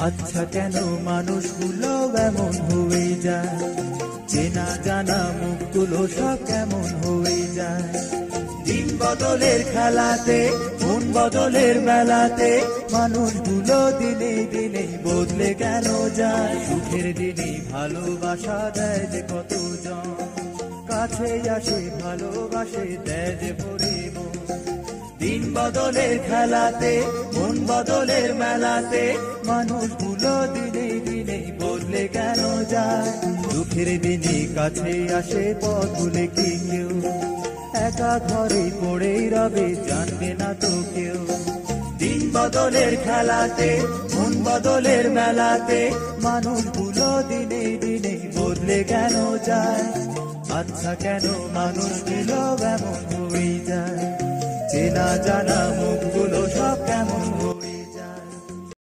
আচ্ছা কেন মানুষগুলো এমন হয়ে যায়, চেনা জানা মুখগুলো সব কেমন হয়ে যায়। দিন বদলের খেলাতে, মন বদলের মেলাতে, মানুষগুলো দিনে দিনে বদলে কেন যায়। সুখের দিনে ভালোবাসা দেয় যে কতজন, কাছে আসে ভালোবাসে দেয় যে ভরে মন। দিন বদলের খেলাতে, মন বদলের মেলাতে, মানুষগুলো দিনে দিনে বদলে কেন যায়। দুঃখের দিনে কাছে আসে পথ ভুলে কি কেউ, একা ঘরে পড়েই রবে জানবে না তো কেউ। দিন বদলের খেলাতে, মন বদলের মেলাতে, মানুষগুলো দিনে দিনে বদলে কেন যায়। আচ্ছা কেন মানুষগুলো এমন হয়ে যায়, চেনা জানা মুখগুলো সব কেমন